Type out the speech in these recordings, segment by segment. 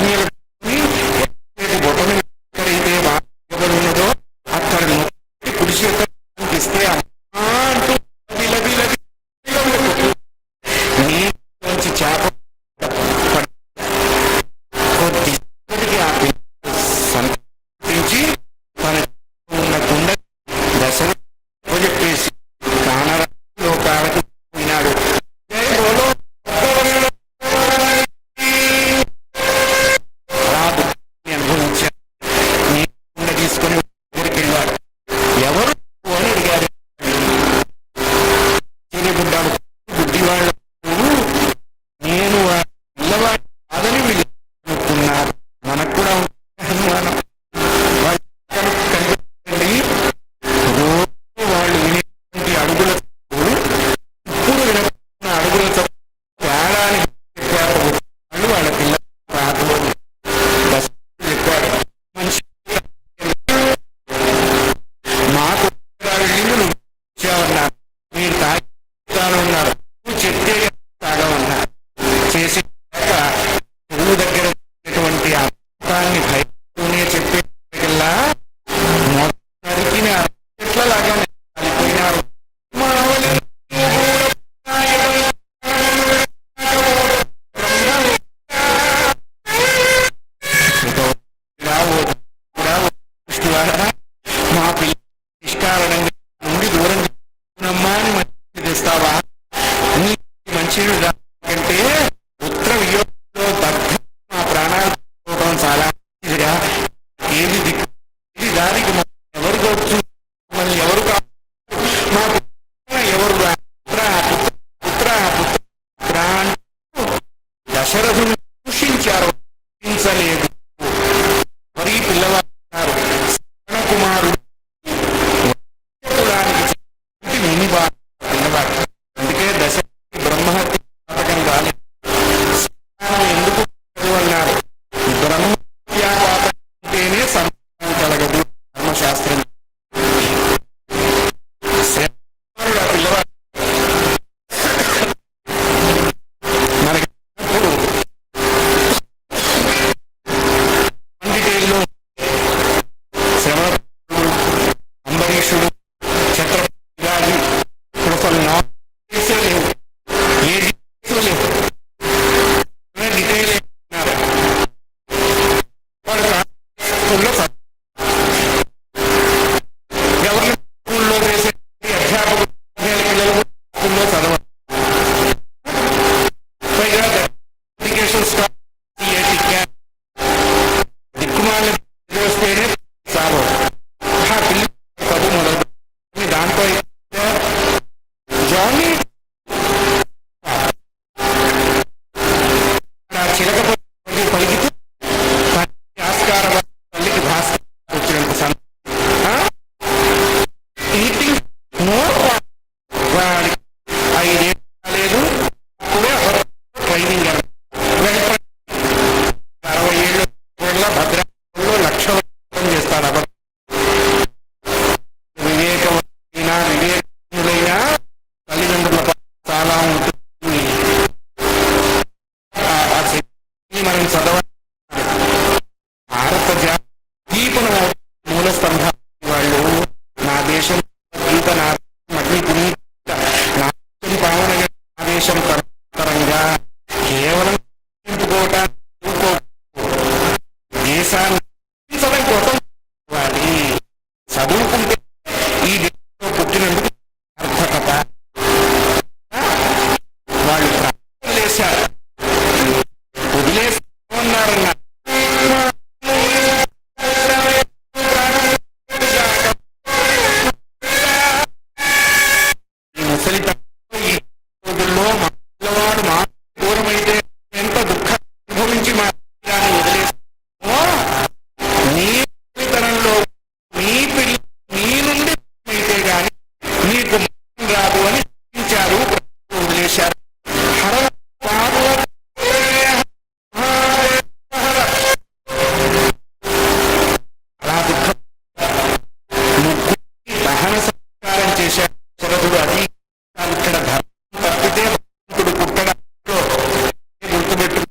ఆజ్ఞలు బొటను ఎక్కడైతే బాగా ఉన్నదో అక్కడ కుడి చేతికి ఇస్తే అంటూ నీటి చేప కొద్దికి ఆ సంతరించి తన ఉన్న కుండ దశలో చెప్పేసి లోకాలకు పోయినాడు. అనుభవించారు. కుండ తీసుకొని ఊరికి వెళ్ళాడు. ఎవరు అని అడిగారు. బుడ్డాడు బుద్ధివాళ్ళు నేను పిల్లవాడు కాదని వీళ్ళు అనుకున్నారు. మనకు కూడా అనుమానం. వాళ్ళు వినేటువంటి అడుగుల ఇప్పుడు వినకున్న అడుగుల తేడాని చెప్పారు. వాళ్ళు వాళ్ళ పిల్లలు రాదు చెప్పాడు. మనిషి మాకు నువ్వు ఇచ్చావన్నారు, మీరు తాగుతానన్నారు, నువ్వు చెప్తే తాగమన్నారు. చేసే పువ్వు దగ్గర ఉన్నటువంటి ఆ ప్రాంతాన్ని భయనే చెప్పేలా నరికిన చెట్లలాగా కాలిపోయినారు. మా పిల్ల నిష్కారణంగా నుండి దూరం నమ్మాని మంచి తెస్తావా? నీ మంచి కంటే ఉత్తర వియోగంలో దగ్ధం మా ప్రాణాలు పోవడం చాలా మంచిదిగా. ఏది దిక్కు ఇది దానికి ఎవరు గొచ్చు, మళ్ళీ ఎవరు కాదు, మా ఎవరు పుత్ర దశరథుని దూషించారు, హింసలేదు. మరి పిల్లవారు కుమారుడు పిల్లవాడు. అందుకే దశరథుడి బ్రహ్మహత్య పథకం రాలేదు. ఎందుకు అన్నారు? బ్రహ్మహత్యాపాతకం అంటేనే సంతానం కలగదు ధర్మశాస్త్రం. పిల్లవాడు మనకి పండితేల్లో శ్రవణుడు, అంబరీషుడు, ఛత్రపతి అసలు నాసే లేవు, ఏ లేవు. డీటెయిల్ గవర్నమెంట్ స్కూల్లో వేసే అధ్యాపకులు పిల్లలు స్కూల్లో చదవాలి. పైగా ఎడ్యుకేషన్ స్టాఫ్ దిక్కుమాల వస్తేనే చాలు ఆ పిల్లలు చదువు మొదలు. దాంట్లో జానీ చిలకపోతే పలికితే ఆస్కార తల్లికి భాస్కర్ వచ్చినంత ఈటింగ్ వాడికి 5 ఏళ్ళు కాలేదు, ట్రైనింగ్ 60 ఏళ్ళు భద్రాలో లక్షలు చేస్తాడు. వివేకవంతులైనా తల్లిదండ్రుల చాలా ఉంటుంది. మనం చదవాలి. భారత దీపన మూల స్తంభాలు వాళ్ళు నా దేశం గీత నా మగ్ని పునీత నా పావనగా నా దేశం తరంగా కేవలం దేశాన్ని కోసం చదువుకుంటే ఈ దేశంలో పుట్టినందుకు అర్థకత. వాళ్ళు వదిలేశారు, వదిలేస్తున్నారన్న ముసలి ఈ రోజుల్లో మా పిల్లవాడు మా దూరమైతే ఎంత దుఃఖం అనుభవించి మా వదిలేస్తామో, నీ తరంలో మీ పిల్ల మీ నుండి అయితే గాని నీకు రాదు అని చించారు, వదిలేశారు. అలా దుఃఖం దహన సంస్కారం చేశారు శరథుడు. అది ఇక్కడ ధర్మం తప్పితే భక్తుడు పుట్టడంలో గుర్తుపెట్టు.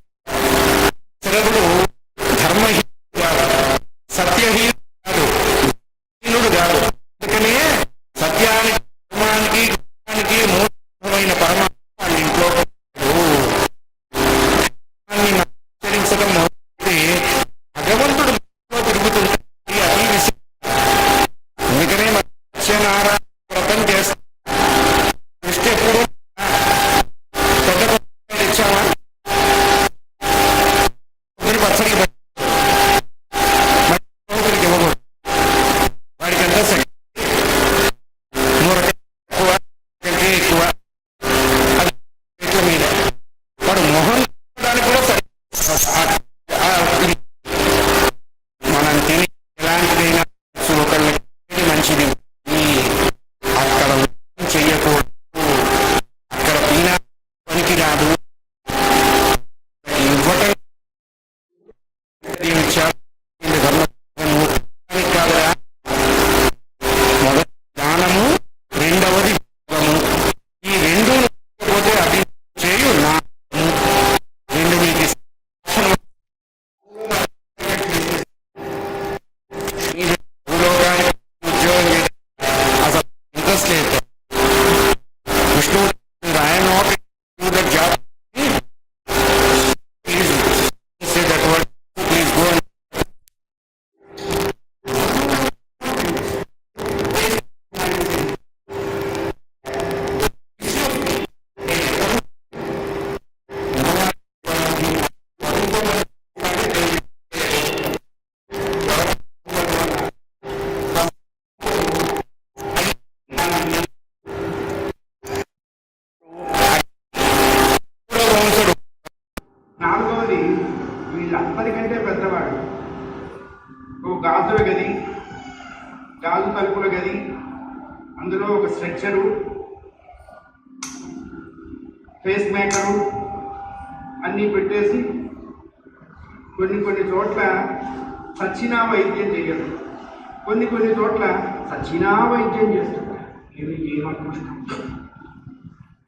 మనం తిని ఎలాంటిదైనా ఒకళ్ళకి మంచిది అక్కడ చెయ్యకూడదు, అక్కడ పీనా పనికి రాదు ఇవ్వటం కాదురా. మొదటి దానము, రెండవది భోగము. ఈ రెండు పోతే అది చేయు నా రెండు మీకు ఉద్యోగం అసలు ఇంట్రెస్ట్ లేదు. Vishnu I'm not do that job, please say that word, please go. నాలుగవది, వీళ్ళందరికంటే పెద్దవాడు. ఒక గాజుల గది, గాజు తలుపుల గది, అందులో ఒక స్ట్రెచ్చరు, ఫేస్ మేకరు అన్నీ పెట్టేసి కొన్ని చోట్ల సచ్చినా వైద్యం చేయరు, కొన్ని చోట్ల సచ్చినా వైద్యం చేస్తారు. ఇది ఏమనుకుంటున్నాం?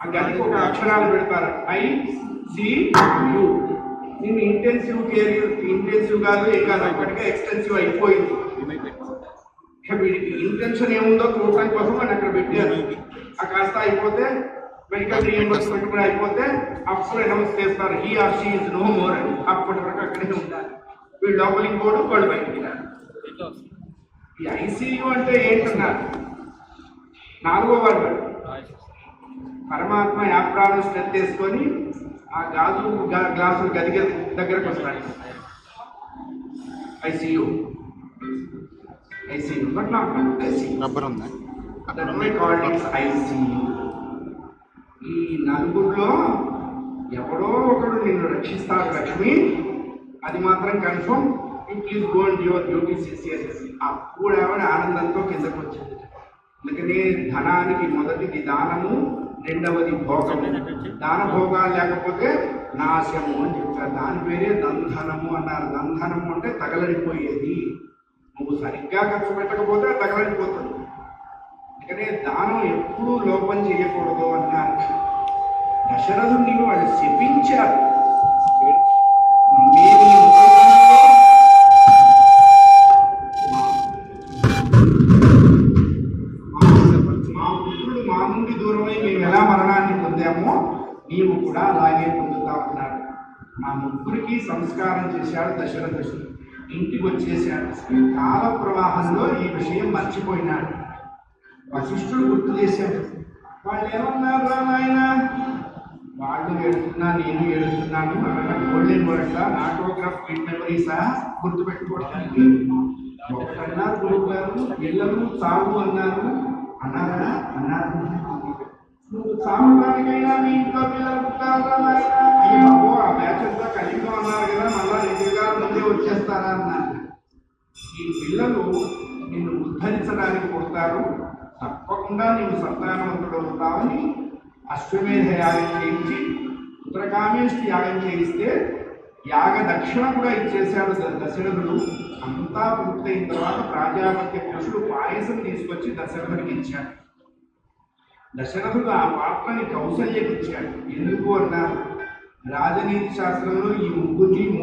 ఆ గదికి ఒక అక్షరాలు పెడతారు, ICU. నేను ఇంటెన్సివ్ కేర్, ఇంటెన్సివ్ కాదు ఏం కాదు, ఇప్పటికే ఎక్స్టెన్సివ్ అయిపోయింది. వీడికి ఇంటెన్షన్ ఏముందో చూడటానికి కోసం అని అక్కడ పెట్టారు. ఆ కాస్త అయిపోతే మెడికల్ రీఎంబర్స్మెంట్ కూడా అయిపోతే అప్పుడు అనౌన్స్ చేస్తారు, he or she is no more అని. అప్పటి వరకు అక్కడే ఉండాలి. వీళ్ళు లోపలికి పోడు, వాళ్ళు బయటికి రారు. ఈ ICU అంటే ఏంటన్నారు? నాలుగో వాడు పరమాత్మ యాప్రాను శ్రద్ధ చేసుకొని ఆ గాజు గ్లాసులు గది దగ్గరకు వస్తాడు. ICU but not ICU. Rubber ఉందా? ICU. ఈ నలుగురిలో ఎవడో ఒకడు నిన్ను రక్షిస్తాడు లక్ష్మి, అది మాత్రం confirm. You please go and your duty sincerely. అప్పుడు ఆవిడ ఆనందంతో కిందకు వచ్చింది. అందుకనే ధనానికి మొదటిది దానము, రెండవది భోగము. దాన భోగాలు లేకపోతే నాశము అని చెప్తారు. దాని పేరే దంధనము అన్నారు. దంధనము అంటే తగలడిపోయేది. నువ్వు సరిగ్గా ఖర్చు పెట్టకపోతే తగలడిపోతుంది. అందుకనే దానం ఎప్పుడూ లోపం చేయకూడదు అన్నారు. దశరథుడిని వాళ్ళు శపించారు. మీరు మా నుండి దూరమై మేము ఎలా మరణాన్ని పొందామో నీవు కూడా అలాగే పొందుతా ఉన్నాడు. మా ముగ్గురికి సంస్కారం చేశాడు దశరథుడు. ఇంటికి వచ్చేశాడు. కాల ప్రవాహంలో ఈ విషయం మర్చిపోయినాడు. వశిష్ఠుడు గుర్తు చేశాడు. వాళ్ళు ఏమన్నారు రా నాయన? వాళ్ళు ఏడుస్తున్నా, నేను ఏడుస్తున్నాను. గోల్డెన్ వర్డ్స్, ఆటోగ్రాఫ్, క్విక్ మెమరీసా గుర్తుపెట్టుకోవడానికి. ఒకటన్నారు గురువు గారు, పిల్లలు చావు అన్నారు. అన్నారా? అన్నారు. నువ్వు చావడానికైనా మీ ఇంట్లో పిల్లలు పుట్టారా నాయన? అయ్యి బాబు, ఆ బ్యాచ్ అంతా కలిగి అన్నారు కదా, మళ్ళా 2 గారు ముందే వచ్చేస్తారా అన్నారు. ఈ పిల్లలు నిన్ను ఉద్ధరించడానికి పుడతారు, తప్పకుండా నీవు సంతానవంతుడు అవుతావని అశ్వమేధ యాగం చేయించి ఉత్తరకామేష్టి యాగం చేయిస్తే యాగ దక్షిణ కూడా ఇచ్చేశాడు దశరథుడు. అంతా పూర్తయిన తర్వాత ప్రాజాపత్య పురుషుడు పాయసం తీసుకొచ్చి దశరథుడికి ఇచ్చాడు. దశరథుడు ఆ పాత్రని కౌసల్యకి ఇచ్చాడు. ఎందుకు అన్నారు? రాజనీతి శాస్త్రంలో ఈ ముగ్గురిని